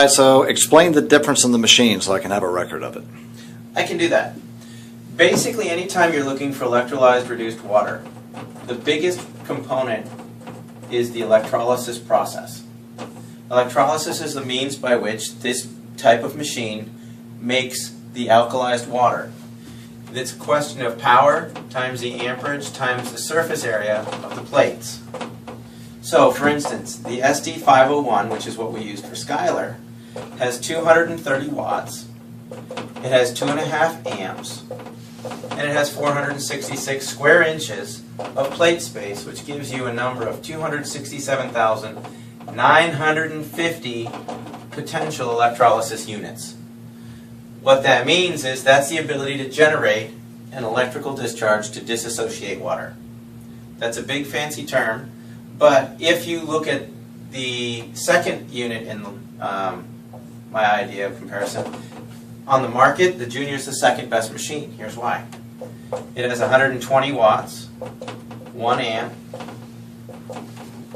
right, so explain the difference in the machine so I can have a record of it. I can do that. Basically, anytime you're looking for electrolyzed reduced water, the biggest component is the electrolysis process. Electrolysis is the means by which this type of machine makes the alkalized water. It's a question of power times the amperage times the surface area of the plates. So, for instance, the SD501, which is what we used for Skylar, has 230 watts, it has 2.5 amps, and it has 466 square inches of plate space, which gives you a number of 267,950 potential electrolysis units. What that means is that's the ability to generate an electrical discharge to disassociate water. That's a big fancy term, but if you look at the second unit in my idea of comparison, on the market, the Junior is the second best machine. Here's why. It has 120 watts, 1 amp,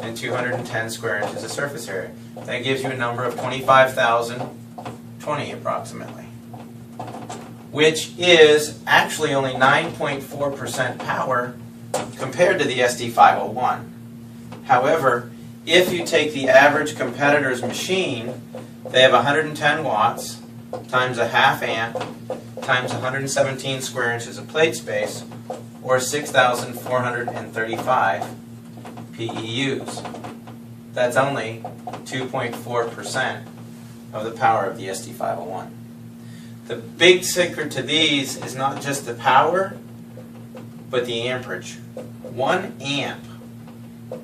and 210 square inches of surface area. That gives you a number of 25,020 approximately, which is actually only 9.4% power compared to the SD501. However, if you take the average competitor's machine, they have 110 watts times a half amp times 117 square inches of plate space, or 6,435 PEUs. That's only 2.4% of the power of the SD501. The big secret to these is not just the power, but the amperage. 1 amp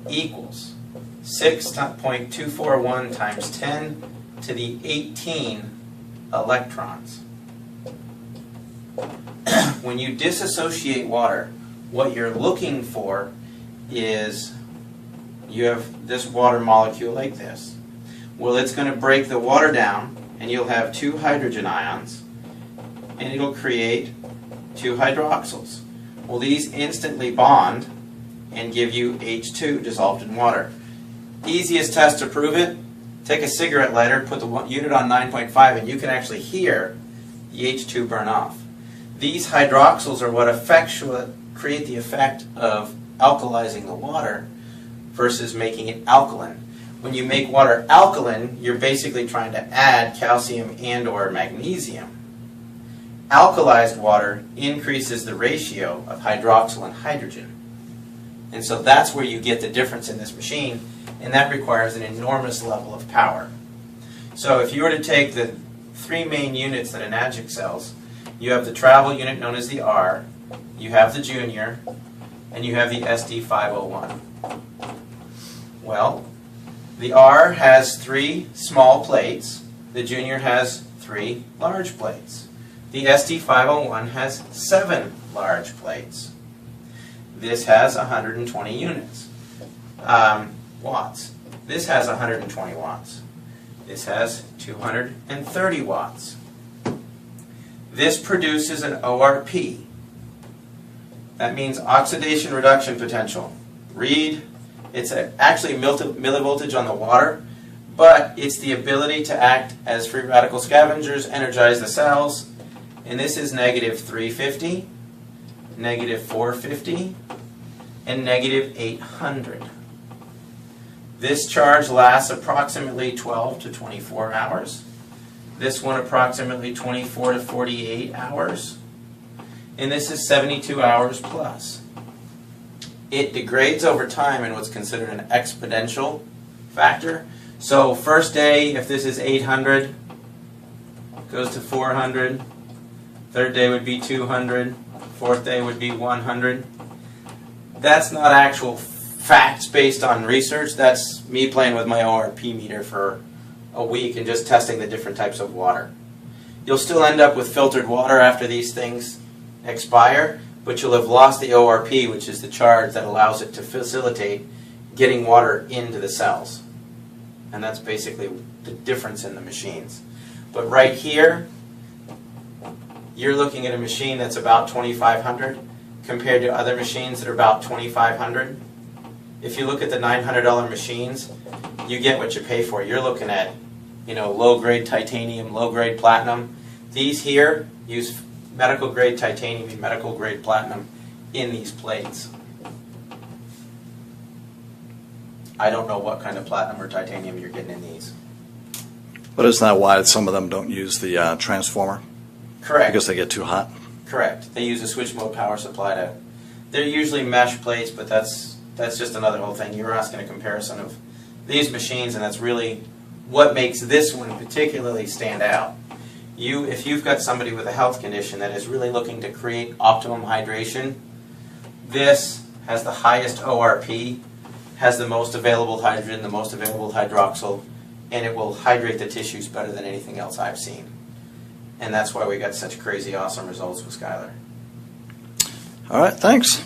equals 6.241 times 10 to the 18 electrons. When you disassociate water, what you're looking for is you have this water molecule like this. Well, it's going to break the water down, and you'll have 2 hydrogen ions, and it'll create 2 hydroxyls. Well, these instantly bond and give you H2 dissolved in water. Easiest test to prove it, take a cigarette lighter, put the unit on 9.5, and you can actually hear the H2 burn off. These hydroxyls are what create the effect of alkalizing the water versus making it alkaline. When you make water alkaline, you're basically trying to add calcium and or magnesium. Alkalized water increases the ratio of hydroxyl and hydrogen. And so that's where you get the difference in this machine, and that requires an enormous level of power. So if you were to take the 3 main units that an adjunct sells, you have the travel unit known as the R, you have the Junior, and you have the SD501. Well, the R has 3 small plates, the Junior has 3 large plates. The SD501 has 7 large plates. This has 120 units, watts. This has 120 watts. This has 230 watts. This produces an ORP. That means oxidation reduction potential. Read, it's actually millivoltage on the water, but it's the ability to act as free radical scavengers, energize the cells, and this is negative 350, negative 450, and negative 800. This charge lasts approximately 12 to 24 hours. This one approximately 24 to 48 hours. And this is 72 hours plus. It degrades over time in what's considered an exponential factor. So first day, if this is 800, goes to 400. Third day would be 200. Fourth day would be 100. That's not actual facts based on research. That's me playing with my ORP meter for a week and just testing the different types of water. You'll still end up with filtered water after these things expire, but you'll have lost the ORP, which is the charge that allows it to facilitate getting water into the cells. And that's basically the difference in the machines. But right here, you're looking at a machine that's about 2,500 compared to other machines that are about 2,500. If you look at the $900 machines, you get what you pay for. You're looking at you know, low-grade titanium, low-grade platinum. These here use medical-grade titanium and medical-grade platinum in these plates. I don't know what kind of platinum or titanium you're getting in these. But isn't that why some of them don't use the transformer? Correct. Because they get too hot? Correct. They use a switch mode power supply to. They're usually mesh plates, but that's just another whole thing. You were asking a comparison of these machines, and that's really what makes this one particularly stand out. If you've got somebody with a health condition that is really looking to create optimum hydration, this has the highest ORP, has the most available hydrogen, the most available hydroxyl, and it will hydrate the tissues better than anything else I've seen. And that's why we got such crazy awesome results with Skylar. All right, thanks.